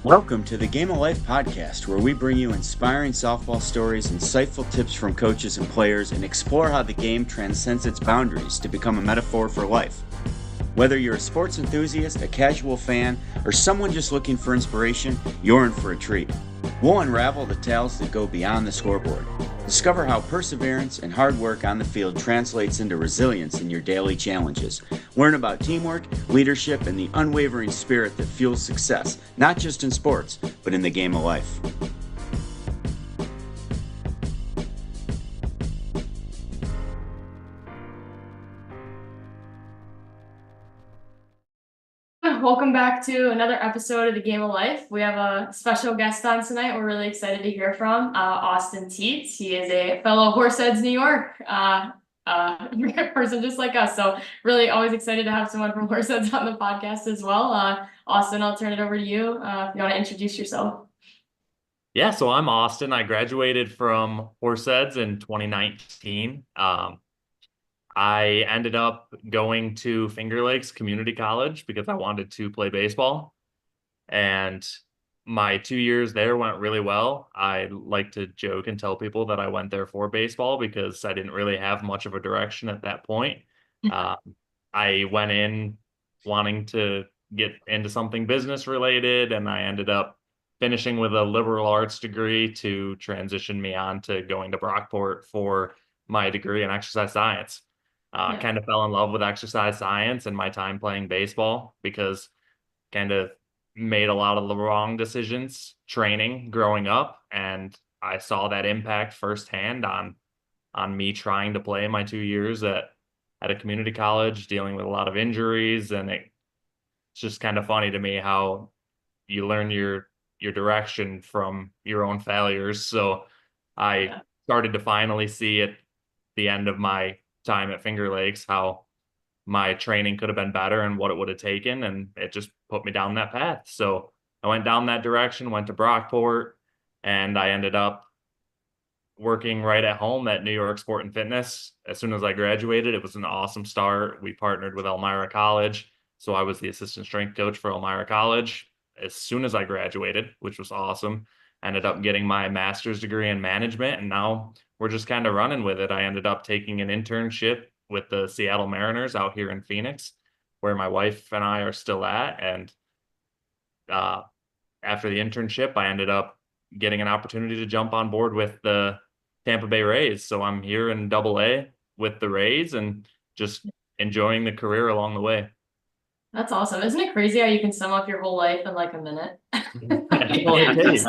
Welcome to the Game of Life podcast, where we bring you inspiring softball stories, insightful tips from coaches and players, and explore how the game transcends its boundaries to become a metaphor for life. Whether you're a sports enthusiast, a casual fan, or someone just looking for inspiration, you're in for a treat. We'll unravel the tales that go beyond the scoreboard. Discover how perseverance and hard work on the field translates into resilience in your daily challenges. Learn about teamwork, leadership, and the unwavering spirit that fuels success, not just in sports, but in the game of life. Welcome back to another episode of the Game of Life. We have a special guest on tonight we're really excited to hear from, Austin Teets. He is a fellow Horseheads New York person just like us. So really always excited to have someone from Horseheads on the podcast as well. Austin, I'll turn it over to you if you want to introduce yourself. Yeah, so I'm Austin. I graduated from Horseheads in 2019. I ended up going to Finger Lakes Community College because I wanted to play baseball. And my 2 years there went really well. I like to joke and tell people that I went there for baseball because I didn't really have much of a direction at that point. Uh, I went in wanting to get into something business related, and I ended up finishing with a liberal arts degree to transition me on to going to Brockport for my degree in exercise science. Kind of fell in love with exercise science and my time playing baseball because kind of made a lot of the wrong decisions training growing up, and I saw that impact firsthand on me trying to play my 2 years at a community college, dealing with a lot of injuries. And it's just kind of funny to me how you learn your direction from your own failures. So I started to finally see at the end of my time at Finger Lakes how my training could have been better and what it would have taken, and it just put me down that path. So I went down that direction, went to Brockport, and I ended up working right at home at New York Sport and Fitness. As soon as I graduated, it was an awesome start. We partnered with Elmira College, so I was the assistant strength coach for Elmira College as soon as I graduated, which was awesome. I ended up getting my master's degree in management, and now we're just kind of running with it. I ended up taking an internship with the Seattle Mariners out here in Phoenix, where my wife and I are still at. And after the internship, I ended up getting an opportunity to jump on board with the Tampa Bay Rays. So I'm here in Double-A with the Rays and just enjoying the career along the way. That's awesome. Isn't it crazy how you can sum up your whole life in like a minute? That's all it takes.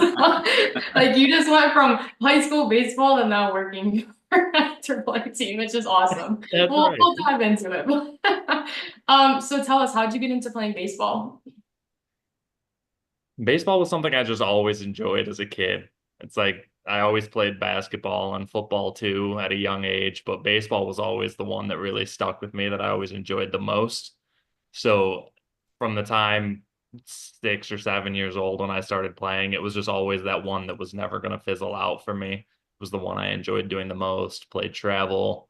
Like you just went from high school baseball to now working for a AAA team, which is awesome. That's right. We'll dive into it. So tell us, how'd you get into playing baseball? Baseball was something I just always enjoyed as a kid. It's like I always played basketball and football too at a young age, but baseball was always the one that really stuck with me that I always enjoyed the most. So from the time 6 or 7 years old when I started playing, it was just always that one that was never going to fizzle out for me. It was the one I enjoyed doing the most, played travel,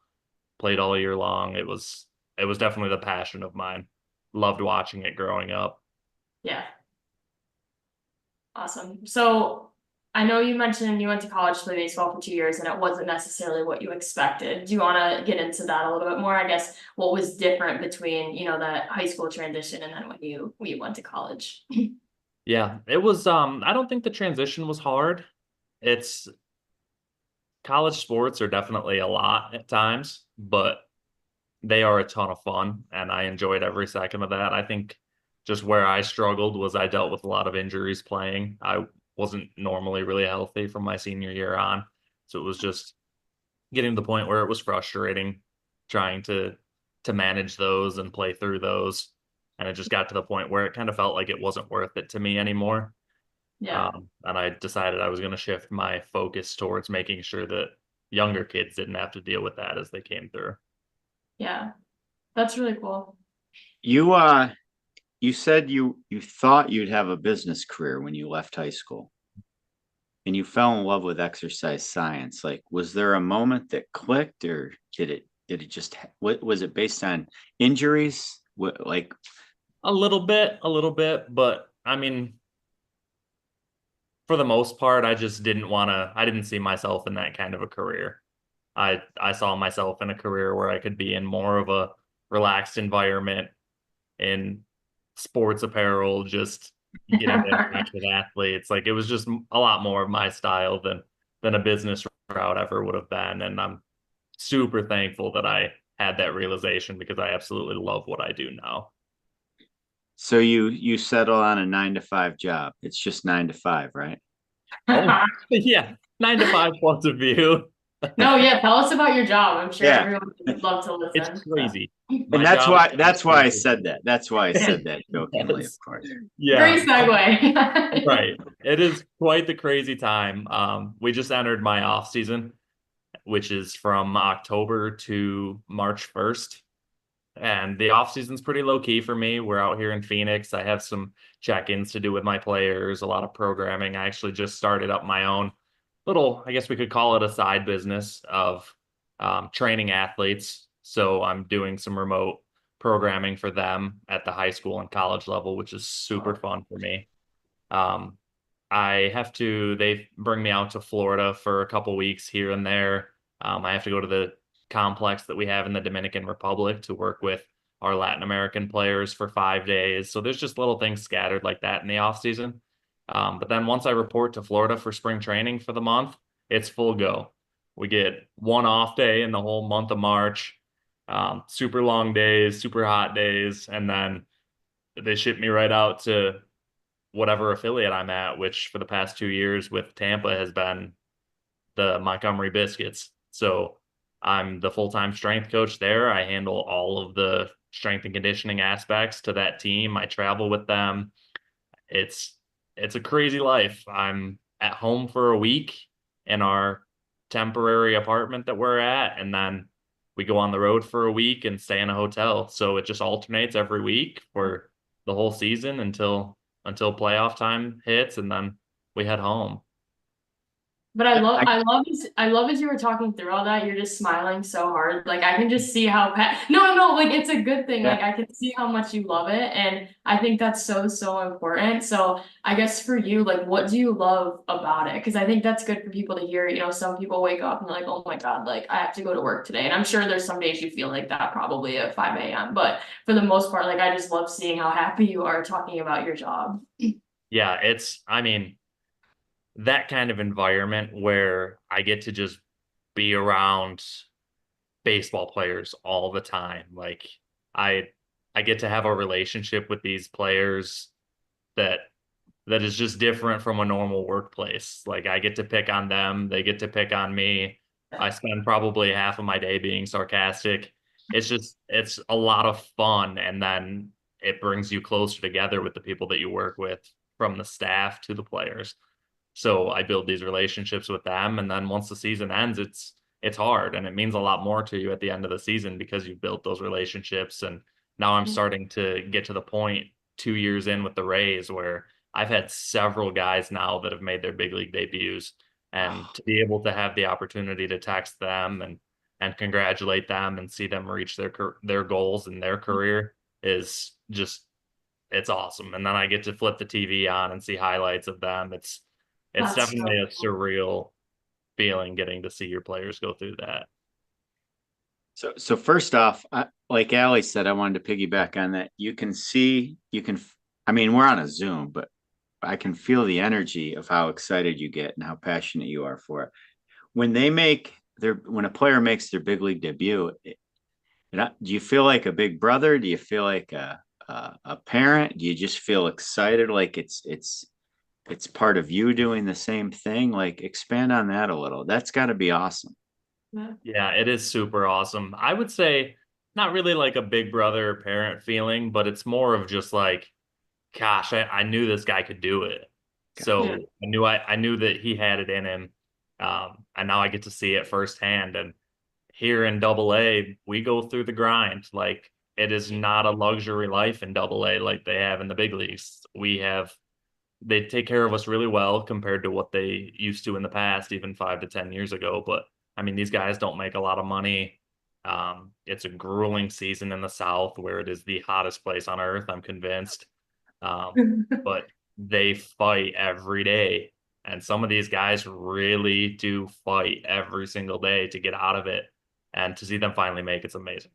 played all year long. It was definitely the passion of mine. Loved watching it growing up. Yeah. Awesome. So I know you mentioned you went to college to play baseball for 2 years and it wasn't necessarily what you expected. Do you want to get into that a little bit more? I guess what was different between, that high school transition and then when you went to college? Yeah, it was I don't think the transition was hard. It's college sports are definitely a lot at times, but they are a ton of fun and I enjoyed every second of that. I think just where I struggled was I dealt with a lot of injuries playing. I wasn't normally really healthy from my senior year on. So it was just getting to the point where it was frustrating trying to manage those and play through those. And it just got to the point where it kind of felt like it wasn't worth it to me anymore. Yeah. And I decided I was going to shift my focus towards making sure that younger kids didn't have to deal with that as they came through. Yeah. That's really cool. You said you thought you'd have a business career when you left high school, and you fell in love with exercise science. Like, was there a moment that clicked, or did it just what was it based on injuries? What, like, A little bit, but I mean, for the most part, I just didn't want to, I didn't see myself in that kind of a career. I saw myself in a career where I could be in more of a relaxed environment in sports apparel, just getting to interact with athletes. Like it was just a lot more of my style than a business route ever would have been. And I'm super thankful that I had that realization because I absolutely love what I do now. So you settle on a 9 to 5 job. It's just 9 to 5, right? Oh, yeah. 9 to 5 plus a view. No, yeah, tell us about your job. I'm sure Yeah. everyone would love to It's listen. crazy. And My job is that's why I said that. That's why I said that jokingly, of yes. course. Yeah, Great segue. right. It is quite the crazy time. We just entered my off season, which is from October to March 1st. And the off season's pretty low key for me. We're out here in Phoenix. I have some check-ins to do with my players, a lot of programming. I actually just started up my own little, I guess we could call it a side business of training athletes. So I'm doing some remote programming for them at the high school and college level, which is super fun for me. Um, they bring me out to Florida for a couple weeks here and there. I have to go to the complex that we have in the Dominican Republic to work with our Latin American players for 5 days. So there's just little things scattered like that in the off season. But then once I report to Florida for spring training for the month, it's full go. We get one off day in the whole month of March, super long days, super hot days, and then they ship me right out to whatever affiliate I'm at, which for the past 2 years with Tampa has been the Montgomery Biscuits. So I'm the full-time strength coach there. I handle all of the strength and conditioning aspects to that team. I travel with them. It's it's a crazy life. I'm at home for a week in our temporary apartment that we're at, and then we go on the road for a week and stay in a hotel. So it just alternates every week for the whole season until playoff time hits, and then we head home. But I love as you were talking through all that, you're just smiling so hard. Like I can just see how no, like it's a good thing. Yeah. Like I can see how much you love it, and I think that's so, so important. So I guess for you, like what do you love about it? Because I think that's good for people to hear. You know, some people wake up and they're like, oh my God, like I have to go to work today. And I'm sure there's some days you feel like that probably at 5 a.m. But for the most part, like I just love seeing how happy you are talking about your job. Yeah, I mean, that kind of environment where I get to just be around baseball players all the time. Like I I get to have a relationship with these players that that is just different from a normal workplace. Like I get to pick on them, they get to pick on me. I spend probably half of my day being sarcastic. It's a lot of fun, and then it brings you closer together with the people that you work with, from the staff to the players. So I build these relationships with them, and then once the season ends, it's hard and it means a lot more to you at the end of the season because you've built those relationships. And now I'm starting to get to the point 2 years in with the Rays where I've had several guys now that have made their big league debuts, and to be able to have the opportunity to text them and congratulate them and see them reach their goals in their career is just it's awesome. And then I get to flip the TV on and see highlights of them. It's That's so definitely a cool. surreal feeling getting to see your players go through that. So first off, like Allie said, I wanted to piggyback on that. I mean, we're on a Zoom, but I can feel the energy of how excited you get and how passionate you are for it. When a player makes their big league debut, do you feel like a big brother? Do you feel like a parent? Do you just feel excited like it's part of you doing the same thing? Like expand on that a little. That's got to be awesome. Yeah. Yeah, it is super awesome. I would say not really like a big brother or parent feeling, but it's more of just like, gosh, I knew this guy could do it. So Yeah. I knew that he had it in him. And now I get to see it firsthand. And here in Double A, we go through the grind. Like it is not a luxury life in Double A like they have in the big leagues. They take care of us really well compared to what they used to in the past, even 5 to 10 years ago. But I mean, these guys don't make a lot of money. It's a grueling season in the South where it is the hottest place on earth, I'm convinced. But they fight every day And some of these guys really do fight every single day to get out of it. And to see them finally make it's amazing.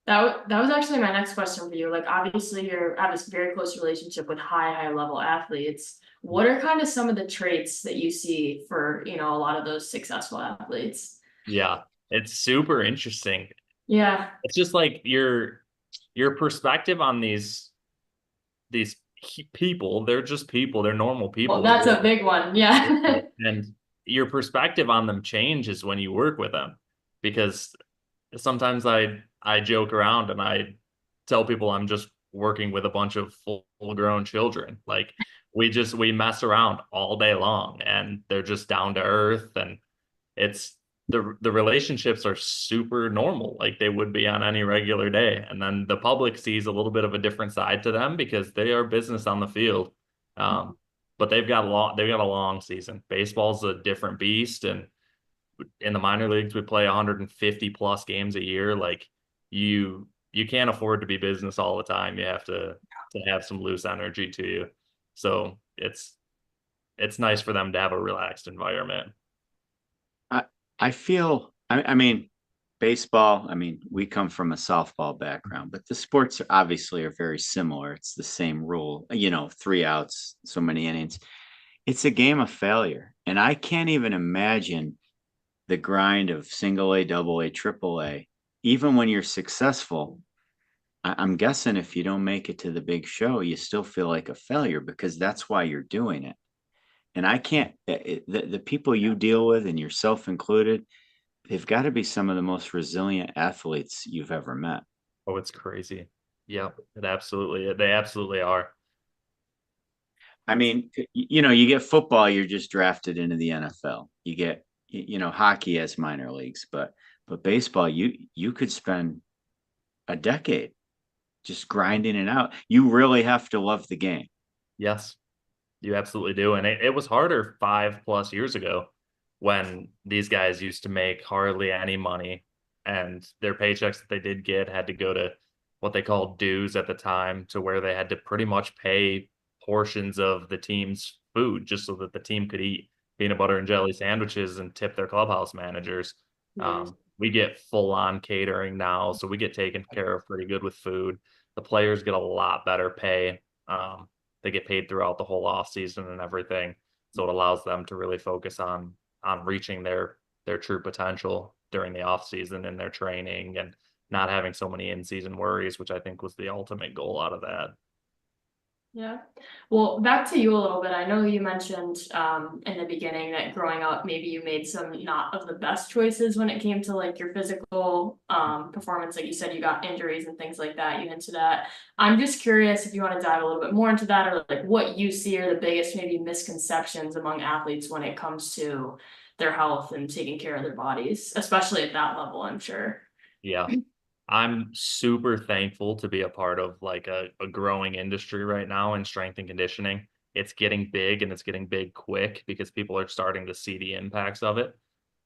That was actually my next question for you. Like, obviously, you have this very close relationship with high level athletes. What are kind of some of the traits that you see for, you know, a lot of those successful athletes? Yeah, it's super interesting. Yeah. It's just like your perspective on these people, they're just people, they're normal Well, people. that's a big one. Yeah. And your perspective on them changes when you work with them, because sometimes I joke around and I tell people I'm just working with a bunch of full-grown children. Like we mess around all day long and they're just down to earth, and it's the relationships are super normal like they would be on any regular day. And then the public sees a little bit of a different side to them because they are business on the field. But they've got a long season. Baseball's a different beast, and in the minor leagues we play 150 plus games a year. Like you can't afford to be business all the time. You have to have some loose energy to you. So it's nice for them to have a relaxed environment. I I feel I mean baseball, I mean, we come from a softball background, but the sports are obviously are very similar. It's the same rule, you know, 3 outs, so many innings. It's a game of failure. And I can't even imagine the grind of single A, double A, triple A. Even when you're successful, I'm guessing if you don't make it to the big show, you still feel like a failure because that's why you're doing it. And I can't, the people you deal with, and yourself included, they've got to be some of the most resilient athletes you've ever met. Oh, it's crazy. Yep, they absolutely are. I mean, you know, you get football, you're just drafted into the NFL. You get, you know, hockey as minor leagues, but baseball, you could spend a decade just grinding it out. You really have to love the game. Yes, you absolutely do. And it was harder 5+ years ago when these guys used to make hardly any money, and their paychecks that they did get had to go to what they called dues at the time, to where they had to pretty much pay portions of the team's food just so that the team could eat peanut butter and jelly sandwiches and tip their clubhouse managers. Yes. We get full on catering now, so we get taken care of pretty good with food. The players get a lot better pay. They get paid throughout the whole off season and everything, so it allows them to really focus on reaching their true potential during the off season in their training, and not having so many in season worries, which I think was the ultimate goal out of that. Yeah. Well, back to you a little bit. I know you mentioned in the beginning that growing up, maybe you made some not of the best choices when it came to like your physical performance. Like you said, you got injuries and things like that. You into that. I'm just curious if you want to dive a little bit more into that, or like what you see are the biggest maybe misconceptions among athletes when it comes to their health and taking care of their bodies, especially at that level, I'm sure. Yeah. I'm super thankful to be a part of like a growing industry right now in strength and conditioning. It's getting big, and it's getting big quick because people are starting to see the impacts of it.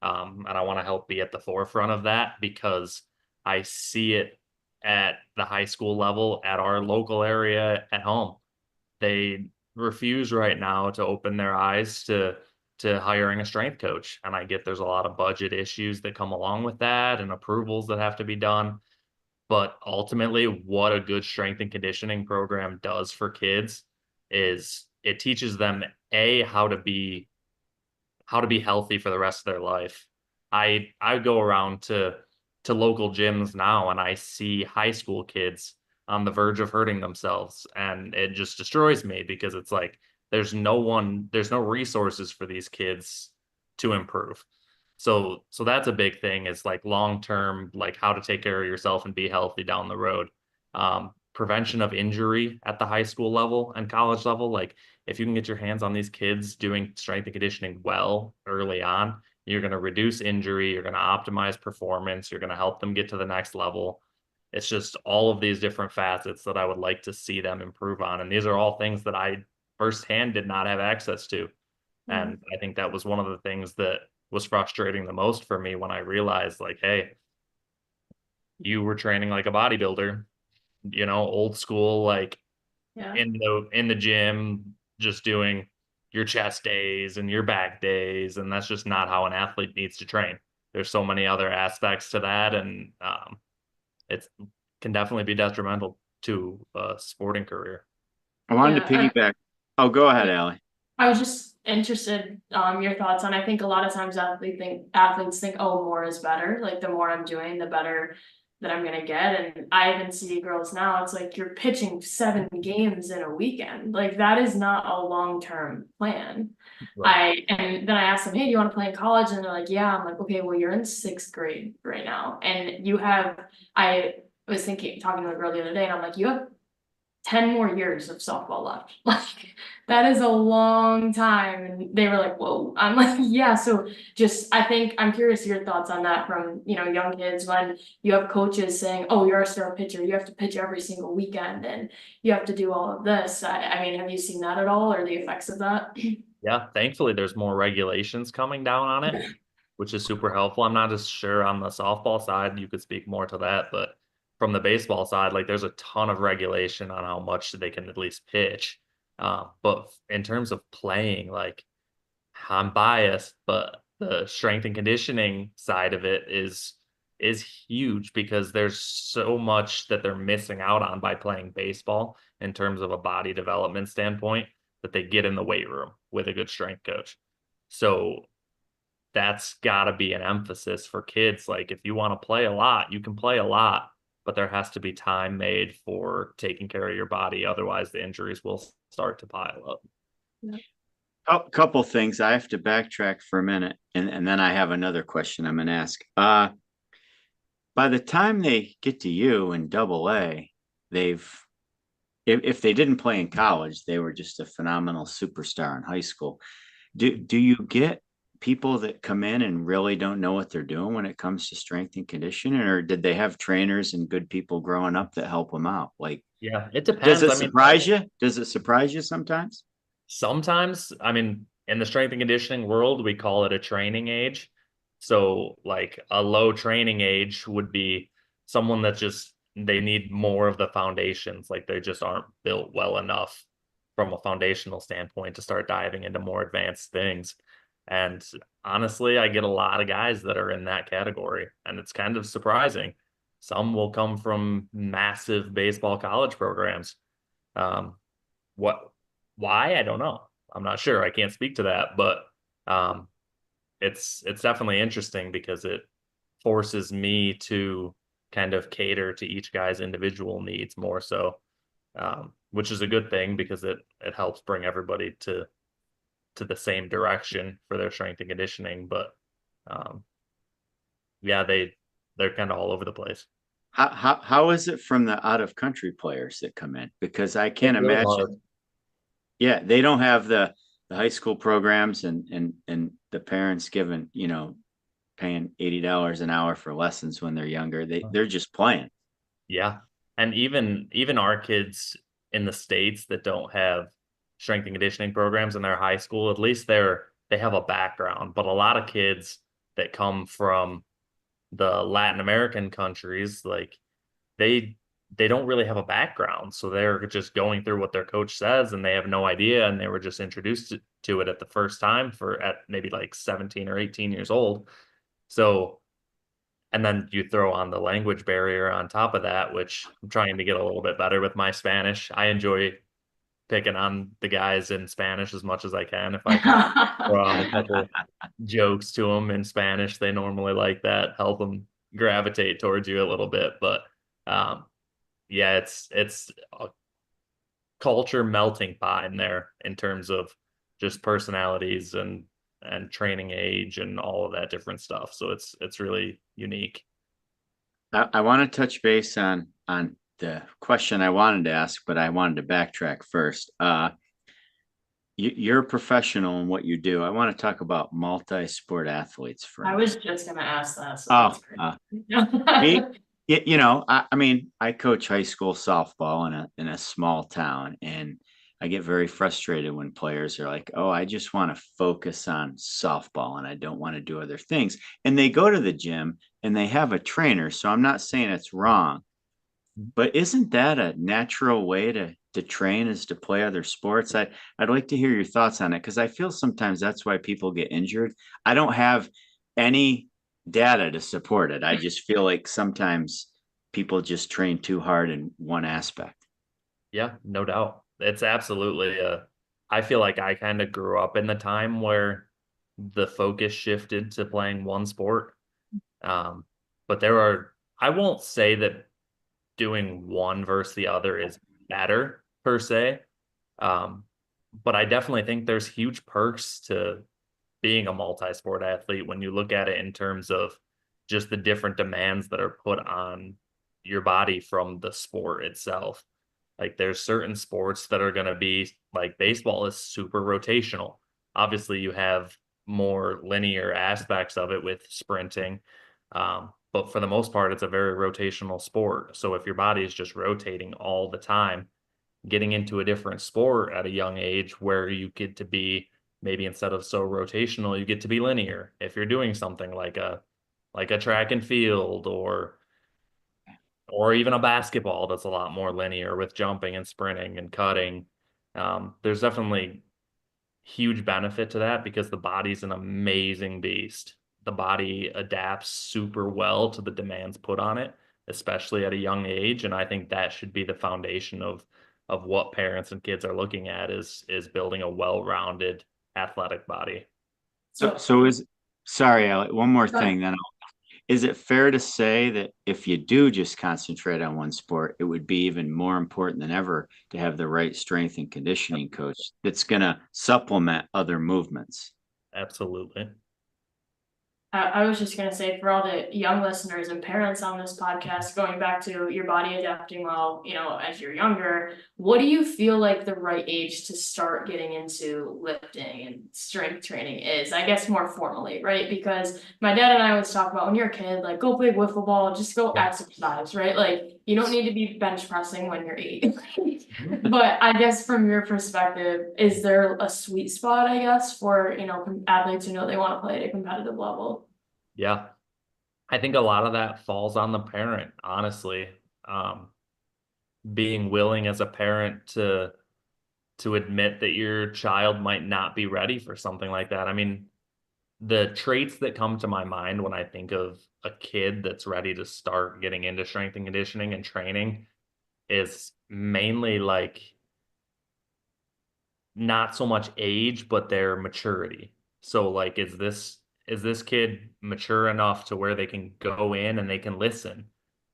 And I want to help be at the forefront of that because I see it at the high school level, at our local area, at home. They refuse right now to open their eyes to hiring a strength coach. And I get there's a lot of budget issues that come along with that and approvals that have to be done. But ultimately, what a good strength and conditioning program does for kids is it teaches them how to be healthy for the rest of their life. I go around to local gyms now and I see high school kids on the verge of hurting themselves, and it just destroys me because it's like there's no resources for these kids to improve. So that's a big thing, is like long term, like how to take care of yourself and be healthy down the road. Prevention of injury at the high school level and college level, like if you can get your hands on these kids doing strength and conditioning well early on, you're going to reduce injury, you're going to optimize performance, you're going to help them get to the next level. It's just all of these different facets that I would like to see them improve on. And these are all things that I firsthand did not have access to. Mm-hmm. And I think that was one of the things that was frustrating the most for me when I realized, like, hey, you were training like a bodybuilder, old school, like Yeah. in the gym, just doing your chest days and your back days, and that's just not how an athlete needs to train. There's so many other aspects to that, and it can definitely be detrimental to a sporting career. I wanted to Yeah, piggyback. Oh, go ahead, and Allie. I was just interested, your thoughts on, I think a lot of times athletes think, oh, more is better, like the more I'm doing, the better that I'm gonna get. And I even see girls now, it's like you're pitching 7 games in a weekend. Like that is not a long-term plan. Right. And then I asked them, hey, do you want to play in college? And they're like, yeah. I'm like, okay, well, you're in 6th grade right now. And I was talking to a girl the other day, and I'm like, you have 10 more years of softball left. Like that is a long time. And they were like, whoa. I'm like, yeah. So just, I think I'm curious your thoughts on that from, young kids when you have coaches saying, oh, you're a star pitcher. You have to pitch every single weekend and you have to do all of this. I mean, have you seen that at all, or the effects of that? Yeah, thankfully there's more regulations coming down on it, which is super helpful. I'm not as sure on the softball side. You could speak more to that, but from the baseball side, like there's a ton of regulation on how much they can at least pitch. But in terms of playing, like I'm biased, but the strength and conditioning side of it is huge because there's so much that they're missing out on by playing baseball in terms of a body development standpoint that they get in the weight room with a good strength coach. So that's got to be an emphasis for kids. Like if you want to play a lot, you can play a lot, but there has to be time made for taking care of your body. Otherwise, the injuries will start to pile up. Yeah. A couple things. I have to backtrack for a minute, and then I have another question I'm going to ask. By the time they get to you in Double A, they've if they didn't play in college, they were just a phenomenal superstar in high school. Do you get people that come in and really don't know what they're doing when it comes to strength and conditioning, or did they have trainers and good people growing up that help them out? Like, Yeah, it does depends. it I mean, surprise you? Does it surprise you sometimes? sometimes, I mean, in the strength and conditioning world, we call it a training age. So, like a low training age would be someone that just they need more of the foundations, like they just aren't built well enough from a foundational standpoint to start diving into more advanced things. And honestly, I get a lot of guys that are in that category, and it's kind of surprising. Some will come from massive baseball college programs. Um, what why? I don't know. I'm not sure. I can't speak to that, but um, it's definitely interesting because it forces me to kind of cater to each guy's individual needs more so, which is a good thing because it helps bring everybody to the same direction for their strength and conditioning. But um, yeah, they're kind of all over the place. How is it from the out of country players that come in? Because I can't It's really imagine. hard. Yeah, they don't have the high school programs and the parents giving, paying $80 an hour for lessons when they're younger. They're just playing. Yeah. And even our kids in the States that don't have strength and conditioning programs in their high school, at least they have a background. But a lot of kids that come from the Latin American countries, like they they don't really have a background. So they're just going through what their coach says and they have no idea. And they were just introduced to it at the first time at maybe like 17 or 18 years old. So and then you throw on the language barrier on top of that, which I'm trying to get a little bit better with my Spanish. I enjoy picking on the guys in Spanish as much as I can. If I can throw out a couple jokes to them in Spanish, they normally like that, help them gravitate towards you a little bit. But um, yeah, it's a culture melting pot in there in terms of just personalities and training age and all of that different stuff. So it's really unique. I want to touch base on the question I wanted to ask, but I wanted to backtrack first. You're a professional in what you do. I want to talk about multi-sport athletes for a I minute. was just gonna ask that, so Oh, that's great. me, I mean, I coach high school softball in a small town, and I get very frustrated when players are like, "Oh, I just want to focus on softball and I don't want to do other things." And they go to the gym and they have a trainer, so I'm not saying it's wrong, But isn't that a natural way to train is to play other sports? I'd like to hear your thoughts on it because I feel sometimes that's why people get injured. I don't have any data to support it. I just feel like sometimes people just train too hard in one aspect. Yeah, no doubt. It's absolutely I feel like I kind of grew up in the time where the focus shifted to playing one sport. Um, but I won't say that doing one versus the other is better per se. Um, but I definitely think there's huge perks to being a multi-sport athlete when you look at it in terms of just the different demands that are put on your body from the sport itself. Like there's certain sports that are going to be like baseball is super rotational. Obviously, you have more linear aspects of it with sprinting. But for the most part, it's a very rotational sport. So if your body is just rotating all the time, getting into a different sport at a young age where you get to be maybe instead of so rotational, you get to be linear. If you're doing something like a track and field or even a basketball that's a lot more linear with jumping and sprinting and cutting. There's definitely huge benefit to that because the body's an amazing beast. The body adapts super well to the demands put on it, especially at a young age. And I think that should be the foundation of what parents and kids are looking at is building a well-rounded athletic body. So, So, so is sorry, Alec, one more go ahead. thing then. Is it fair to say that if you do just concentrate on one sport, it would be even more important than ever to have the right strength and conditioning coach that's going to supplement other movements? Absolutely. I was just gonna say for all the young listeners and parents on this podcast, going back to your body adapting well, as you're younger, what do you feel like the right age to start getting into lifting and strength training is? I guess more formally, right? Because my dad and I always talk about when you're a kid, like go play wiffle ball, just go Yeah. exercise, right? Like you don't need to be bench pressing when you're 8. But I guess from your perspective, is there a sweet spot, I guess, for, athletes who know they want to play at a competitive level? Yeah. I think a lot of that falls on the parent, honestly. Um, Being willing as a parent to admit that your child might not be ready for something like that. I mean, the traits that come to my mind when I think of a kid that's ready to start getting into strength and conditioning and training is mainly like not so much age, but their maturity. So like, is this kid mature enough to where they can go in and they can listen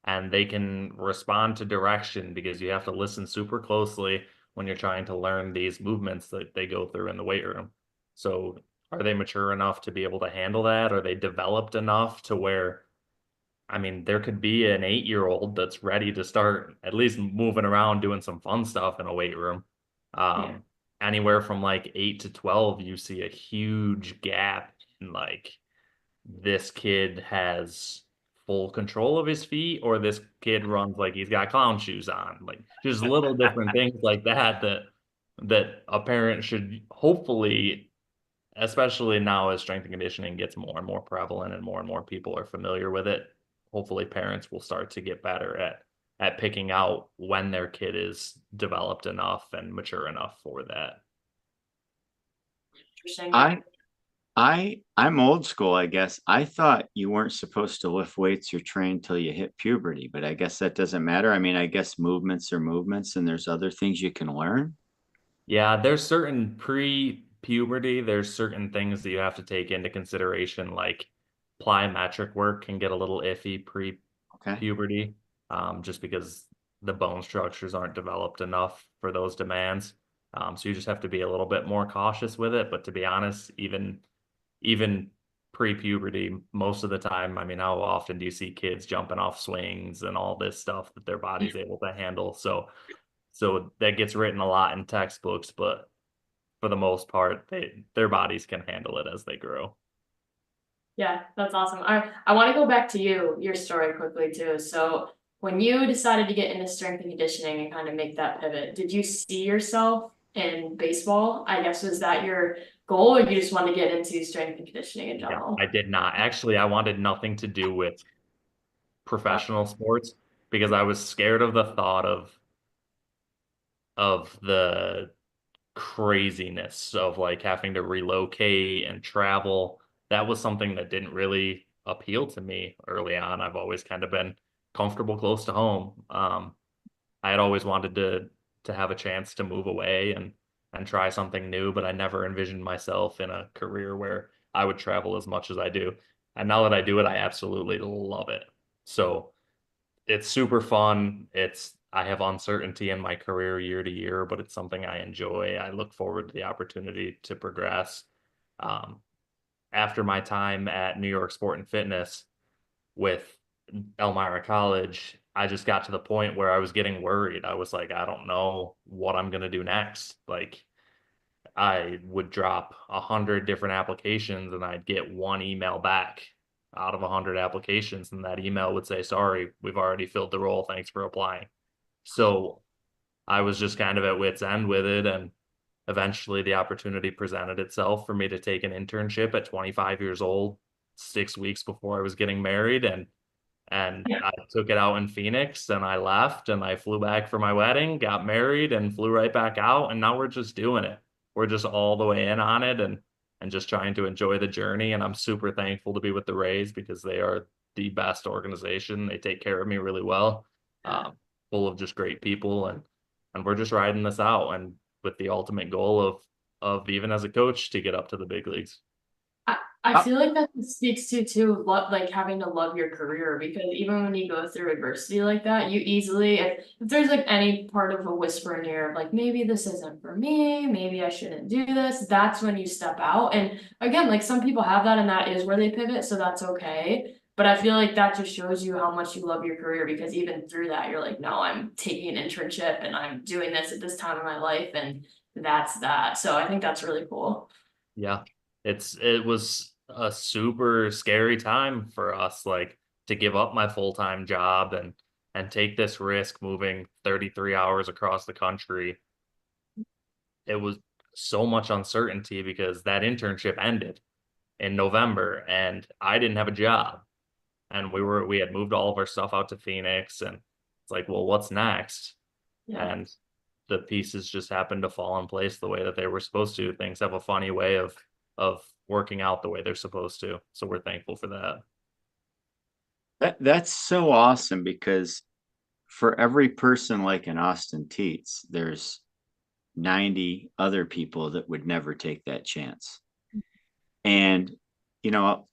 and they can respond to direction because you have to listen super closely when you're trying to learn these movements that they go through in the weight room. So are they mature enough to be able to handle that? Are they developed enough to where I mean, there could be an 8-year-old that's ready to start at least moving around doing some fun stuff in a weight room. Yeah. Um, Anywhere from like 8 to 12, you see a huge gap in like this kid has full control of his feet or this kid runs like he's got clown shoes on. Like just little different things like that a parent should hopefully, especially now as strength and conditioning gets more and more prevalent and more people are familiar with it, hopefully parents will start to get better at picking out when their kid is developed enough and mature enough for that. Interesting. Yeah. I I'm old school, I guess. I thought you weren't supposed to lift weights or train till you hit puberty, but I guess that doesn't matter. I mean, I guess movements are movements and there's other things you can learn. Yeah, there's certain pre-puberty, there's certain things that you have to take into consideration, like plyometric work can get a little iffy Okay. pre-puberty, just because the bone structures aren't developed enough for those demands. So you just have to be a little bit more cautious with it. But to be honest, even pre-puberty, most of the time, I mean, how often do you see kids jumping off swings and all this stuff that their body's able to handle? So that gets written a lot in textbooks, but for the most part, their bodies can handle it as they grow. Yeah, that's awesome. I want to go back to your story quickly too. So when you decided to get into strength and conditioning and kind of make that pivot, did you see yourself in baseball? I guess was that your goal, or you just wanted to get into strength and conditioning in Yeah, I general? did not. Actually, I wanted nothing to do with Uh, professional sports. because I was scared of the thought of the craziness of like having to relocate and travel. That was something that didn't really appeal to me early on. I've always kind of been comfortable close to home. I had always wanted to have a chance to move away and try something new, but I never envisioned myself in a career where I would travel as much as I do. And now that I do it, I absolutely love it. So it's super fun. I have uncertainty in my career year to year, but it's something I enjoy. I look forward to the opportunity to progress. Um, After my time at New York Sport and Fitness with Elmira College, I just got to the point where I was getting worried. I was like, I don't know what I'm gonna do next. Like I would drop 100 different applications and I'd get one email back out of 100 applications, and that email would say, sorry, we've already filled the role. Thanks for applying. So I was just kind of at wit's end with it. And eventually the opportunity presented itself for me to take an internship at 25 years old, 6 weeks before I was getting married. And Yeah. I took it out in Phoenix and I left and I flew back for my wedding, got married and flew right back out. And now we're just doing it. We're just all the way in on it and just trying to enjoy the journey. And I'm super thankful to be with the Rays because they are the best organization. They take care of me really well, full of just great people. And we're just riding this out and with the ultimate goal of even as a coach to get up to the big leagues. I feel like that speaks to too, like having to love your career, because even when you go through adversity like that, you easily, if there's like any part of a whisper in your ear of like, maybe this isn't for me, maybe I shouldn't do this, that's when you step out. And again, like some people have that and that is where they pivot, so that's okay. But I feel like that just shows you how much you love your career, because even through that, you're like, no, I'm taking an internship and I'm doing this at this time of my life, and that's that. So I think that's really cool. Yeah, it was a super scary time for us, like to give up my full-time job and take this risk moving 33 hours across the country. It was so much uncertainty because that internship ended in November and I didn't have a job. And we had moved all of our stuff out to Phoenix and it's like, well, what's next? Yeah. And the pieces just happened to fall in place the way that they were supposed to. Things have a funny way of working out the way they're supposed to. So we're thankful for that. That's so awesome because for every person like an Austin Teets, there's 90 other people that would never take that chance. And,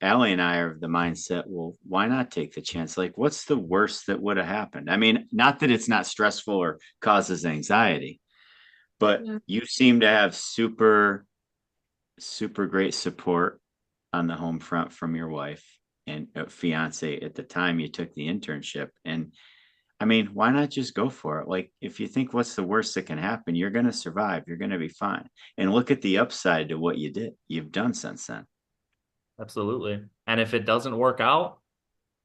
Allie and I are of the mindset, well, why not take the chance? Like, what's the worst that would have happened? I mean, not that it's not stressful or causes anxiety, but Yeah. you seem to have super, super great support on the home front from your wife and fiance at the time you took the internship. And I mean, why not just go for it? Like, if you think what's the worst that can happen, you're going to survive. You're going to be fine. And look at the upside to what you've done since then. Absolutely. And if it doesn't work out,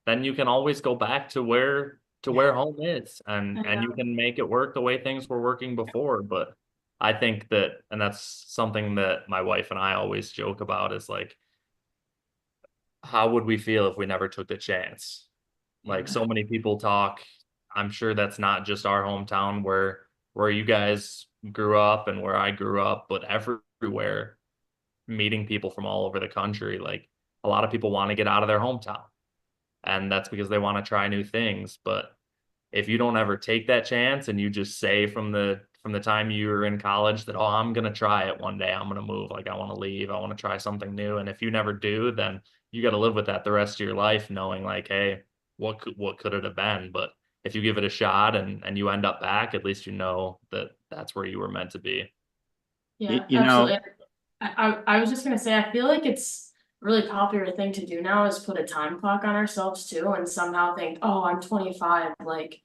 then you can always go back to where home is and you can make it work the way things were working before. But I think that, and that's something that my wife and I always joke about, is like, how would we feel if we never took the chance? Like so many people talk, I'm sure that's not just our hometown where you guys grew up and where I grew up, but everywhere, meeting people from all over the country. Like a lot of people want to get out of their hometown, and that's because they want to try new things. But if you don't ever take that chance and you just say from the time you were in college that, oh, I'm gonna try it one day, I'm gonna move, like I want to leave, I want to try something new, and if you never do, then you got to live with that the rest of your life, knowing like, hey, what could it have been? But if you give it a shot and you end up back, at least you know that that's where you were meant to be. Yeah, You know, absolutely. I was just gonna say, I feel like it's a really popular thing to do now is put a time clock on ourselves too, and somehow think, oh, I'm 25, like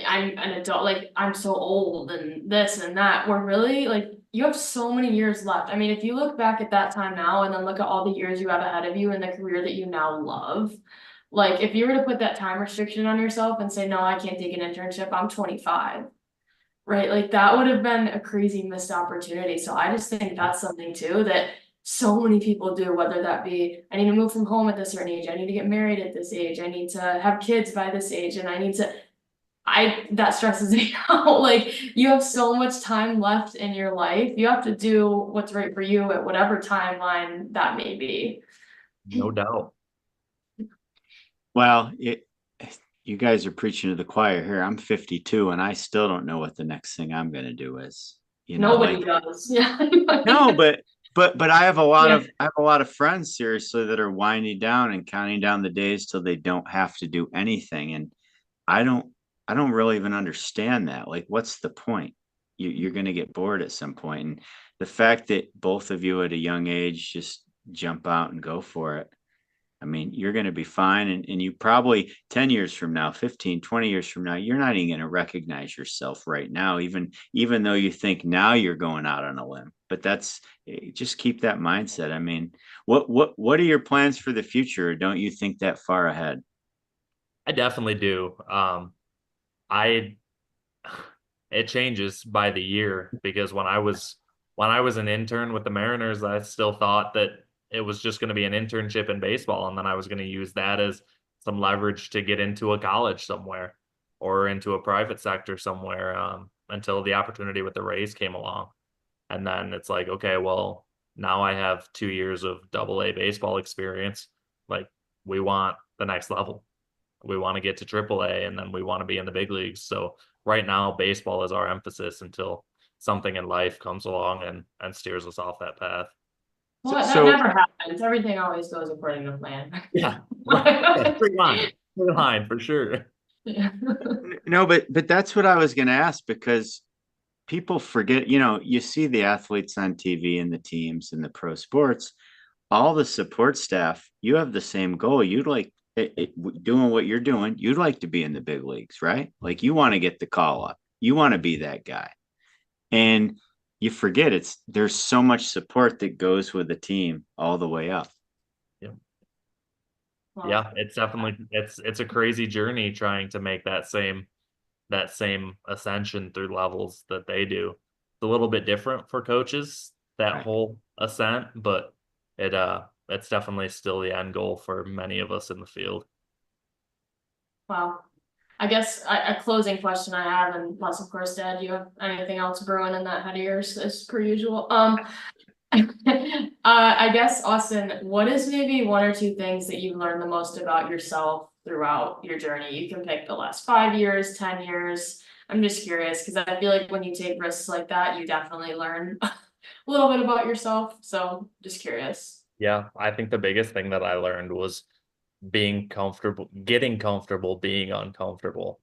I'm an adult, like I'm so old and this and that. We're really like, you have so many years left. I mean, if you look back at that time now and then look at all the years you have ahead of you in the career that you now love, like if you were to put that time restriction on yourself and say, no, I can't take an internship, I'm 25. Right, like that would have been a crazy missed opportunity. So I just think that's something too that so many people do, whether that be, I need to move from home at this certain age, I need to get married at this age, I need to have kids by this age, and I need to, that stresses me out. Like, you have so much time left in your life. You have to do what's right for you at whatever timeline that may be. No doubt. Well, you guys are preaching to the choir here. I'm 52 and I still don't know what the next thing I'm going to do is. Like Nobody does. Yeah. no, but Yeah. I have a lot of friends seriously that are winding down and counting down the days till they don't have to do anything. And I don't I don't really even understand that. Like, what's the point? You're going to get bored at some point. And the fact that both of you at a young age just jump out and go for it. I mean, you're going to be fine. And you probably 10 years from now, 15, 20 years from now, you're not even going to recognize yourself right now, even though you think now you're going out on a limb. But just keep that mindset. I mean, what are your plans for the future? Or don't you think that far ahead? I definitely do. I it changes by the year because when I was an intern with the Mariners, I still thought that it was just going to be an internship in baseball, and then I was going to use that as some leverage to get into a college somewhere or into a private sector somewhere, until the opportunity with the Rays came along. And then it's like, okay, well, now I have 2 years of double A baseball experience. Like, we want the next level. We want to get to triple A, and then we want to be in the big leagues. So right now, baseball is our emphasis until something in life comes along and steers us off that path. Well, So, that so never happens. Everything always goes according to plan. Yeah, right. Yeah, straight line for sure. Yeah. no, but that's what I was going to ask because people forget, you see the athletes on TV and the teams and the pro sports, all the support staff, you have the same goal. You'd like doing what you're doing. You'd like to be in the big leagues, right? Like you want to get the call up. You want to be that guy. And you forget there's so much support that goes with the team all the way up. Yeah. Well, Yeah, it's definitely it's a crazy journey trying to make that same ascension through levels that they do. It's a little bit different for coaches, that Right. whole ascent, but it's definitely still the end goal for many of us in the field. well, I guess a closing question I have, and plus, of course, Dad, you have anything else brewing in that head of yours as per usual? I guess, Austin, what is maybe one or two things that you've learned the most about yourself throughout your journey? You can pick the last 5 years, 10 years. I'm just curious because I feel like when you take risks like that, you definitely learn a little bit about yourself. So just curious. Yeah, I think the biggest thing that I learned was getting comfortable being uncomfortable,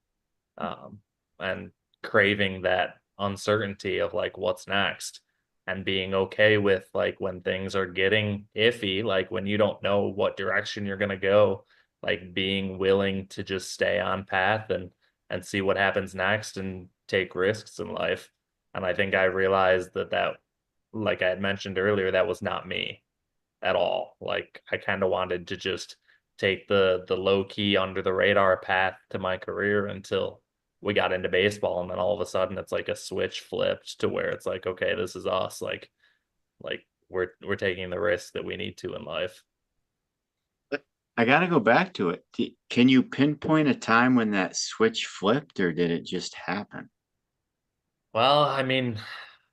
um, and craving that uncertainty of like what's next, and being okay with like when things are getting iffy, like when you don't know what direction you're going to go, like being willing to just stay on path and see what happens next and take risks in life. And I think I realized that like I had mentioned earlier, that was not me at all. Like I kind of wanted to just take the low key under the radar path to my career until we got into baseball, and then all of a sudden it's like a switch flipped to where it's like, okay, this is us. Like we're taking the risk that we need to in life. I got to go back to it. Can you pinpoint a time when that switch flipped or did it just happen? Well, I mean,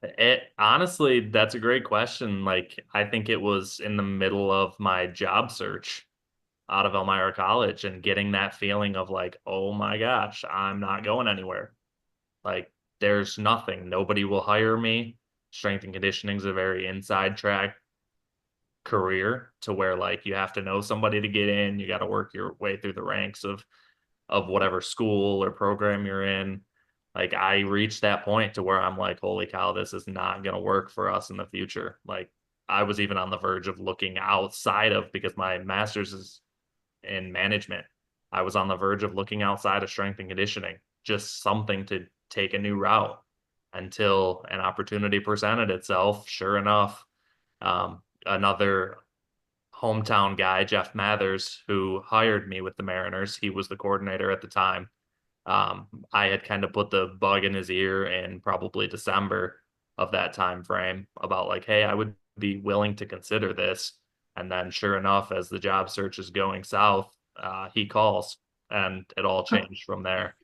it honestly, that's a great question. Like I think it was in the middle of my job search out of Elmira College and getting that feeling of like, oh my gosh, I'm not going anywhere. Like there's nothing. Nobody will hire me. Strength and conditioning is a very inside track career to where like you have to know somebody to get in. You got to work your way through the ranks of whatever school or program you're in. Like I reached that point to where I'm like, holy cow, this is not going to work for us in the future. Like I was even on the verge of looking outside of, because my master's is in management. I was on the verge of looking outside of strength and conditioning, just something to take a new route until an opportunity presented itself. Sure enough, another hometown guy, Jeff Mathers, who hired me with the Mariners, he was the coordinator at the time. I had kind of put the bug in his ear in probably December of that time frame about like, hey, I would be willing to consider this. And then sure enough, as the job search is going south, he calls and it all changed from there.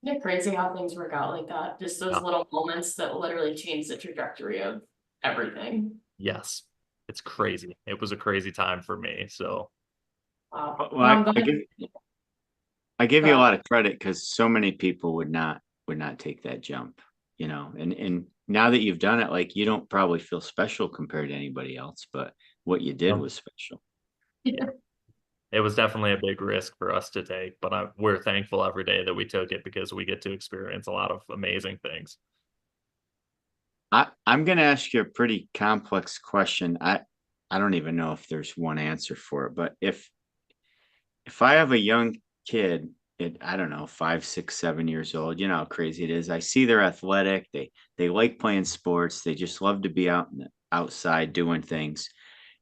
Isn't it crazy how things work out like that? Just those Yeah. little moments that literally change the trajectory of everything. Yes, it's crazy. It was a crazy time for me. So Wow. Well, Well, I'm I glad. give you a But lot of credit because so many people would not take that jump, and now that you've done it, like you don't probably feel special compared to anybody else, but what you did was special. yeah, it was definitely a big risk for us to take, but we're thankful every day that we took it because we get to experience a lot of amazing things. I'm going to ask you a pretty complex question. I don't even know if there's one answer for it, but if I have a young kid at, I don't know, 5, 6, 7 years old, you know how crazy it is. I see they're athletic. They like playing sports. They just love to be outside doing things.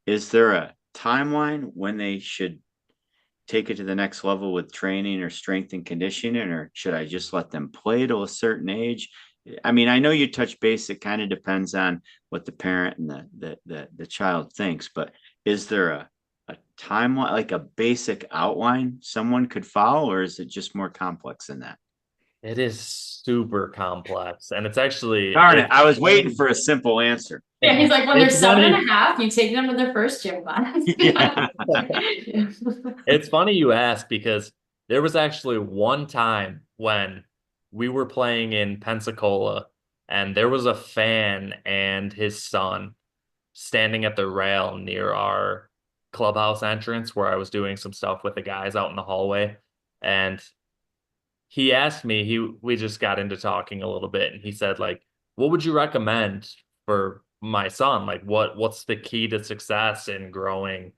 Is there a timeline when they should take it to the next level with training or strength and conditioning, or should I just let them play till a certain age? I mean, I know you touch base. It kind of depends on what the parent and the child thinks, but is there a timeline, like a basic outline someone could follow, or is it just more complex than that? It is super complex, and it's actually Darn it, I was waiting for a simple answer. yeah, he's like, when they're it's seven and funny. a half, you take them to their first gym class. Yeah. It's funny you ask because there was actually one time when we were playing in Pensacola and there was a fan and his son standing at the rail near our clubhouse entrance where I was doing some stuff with the guys out in the hallway. And he asked me, we just got into talking a little bit and he said, like, what would you recommend for my son? Like what's the key to success in growing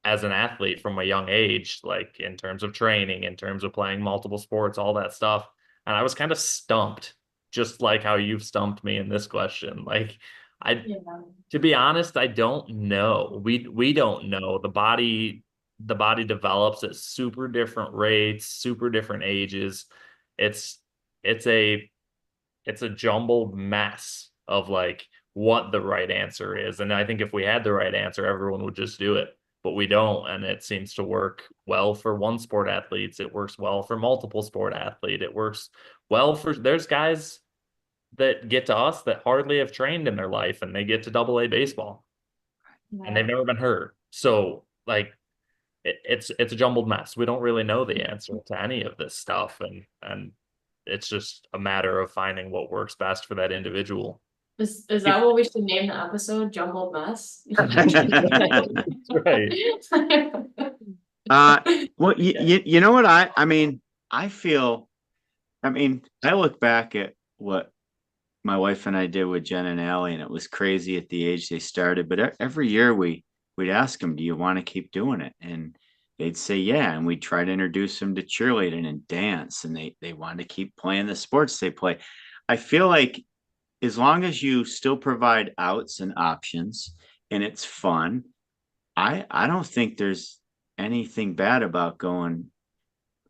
as an athlete from a young age, like in terms of training, in terms of playing multiple sports, all that stuff. And I was kind of stumped, just like how you've stumped me in this question. Like I Yeah. to be honest, I don't know. We don't know. The body develops at super different rates, super different ages. It's it's a it's a jumbled mess of like what the right answer is. And I think if we had the right answer, everyone would just do it. But we don't, and it seems to work well for one sport athletes. It works well for multiple sport athlete. It works well for there's guys that get to us that hardly have trained in their life and they get to double A baseball and they've never been hurt. So like it's a jumbled mess. We don't really know the answer to any of this stuff, and it's just a matter of finding what works best for that individual. Is that what we should name the episode? Jumbled mess? That's right. Well, you know what I mean, I feel, I mean, I look back at what my wife and I did with Jen and Allie, and it was crazy at the age they started. But every year we'd ask them, "Do you want to keep doing it?" And they'd say, "Yeah." And we'd try to introduce them to cheerleading and dance, and they wanted to keep playing the sports they play. I feel like as long as you still provide outs and options, and it's fun, I don't think there's anything bad about going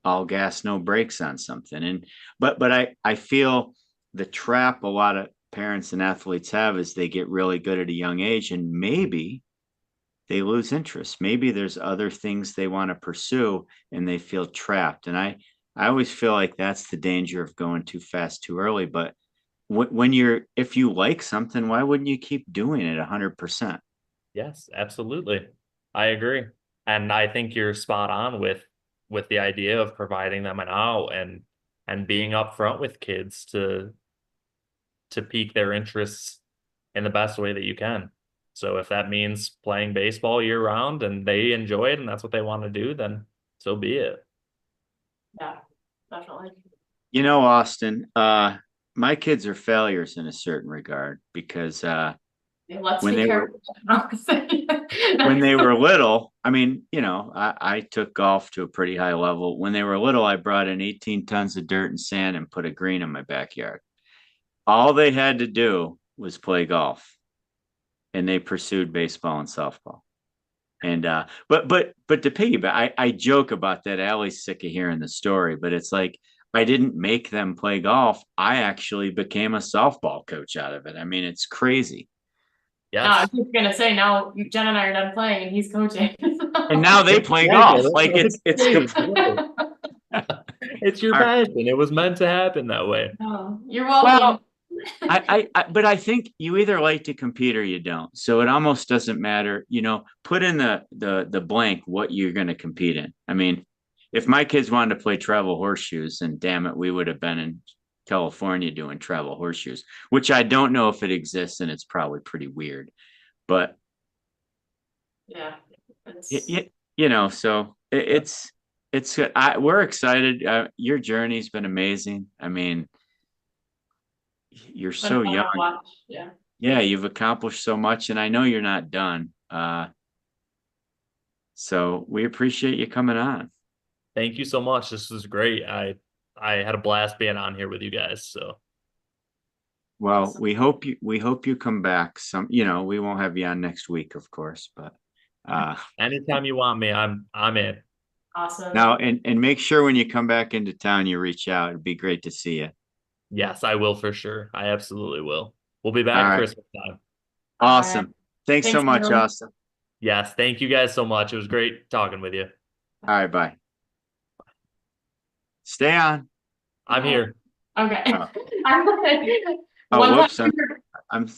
all gas, no brakes on something. And but I feel the trap a lot of parents and athletes have is they get really good at a young age and maybe they lose interest. Maybe there's other things they want to pursue and they feel trapped. And I always feel like that's the danger of going too fast too early. But when you're, if you like something, why wouldn't you keep doing it 100%? Yes, absolutely. I agree. And I think you're spot on with the idea of providing them an out and being upfront with kids to pique their interests in the best way that you can. So if that means playing baseball year round and they enjoy it and that's what they want to do, then so be it. Yeah, definitely. You know, Austin, my kids are failures in a certain regard because Let's when be they were when they careful. were little, I mean, I took golf to a pretty high level. When they were little, I brought in 18 tons of dirt and sand and put a green in my backyard. All they had to do was play golf, and they pursued baseball and softball. And but to piggyback, I joke about that. Allie's sick of hearing the story, but it's like I didn't make them play golf. I actually became a softball coach out of it. I mean, it's crazy. I Yes. was just gonna say now Jen and I are done playing and he's coaching. And now they play golf. Like it's It's It's your All right. passion. It was meant to happen that way. Oh, you're welcome. But I think you either like to compete or you don't. So it almost doesn't matter, put in the blank what you're going to compete in. I mean, if my kids wanted to play travel horseshoes, then damn it, we would have been in California doing travel horseshoes, which I don't know if it exists, and it's probably pretty weird. But Yeah. so it's good. We're excited. Your journey's been amazing. I mean, you're so young. Yeah. Yeah, you've accomplished so much, and I know you're not done. So we appreciate you coming on. Thank you so much. This was great. I had a blast being on here with you guys. So Well, Awesome. we hope you come back we won't have you on next week, of course, but anytime you want me, I'm in. Awesome. now and make sure when you come back into town you reach out. It'd be great to see you. Yes, I will for sure. I absolutely will. We'll be All back right. Christmas time. Awesome. Thanks so much, everyone. Austin. Yes, thank you guys so much. It was great talking with you. All right, bye. Stay on. I'm here. Okay. Oh. I'm like, Oh, one whoops. time- I'm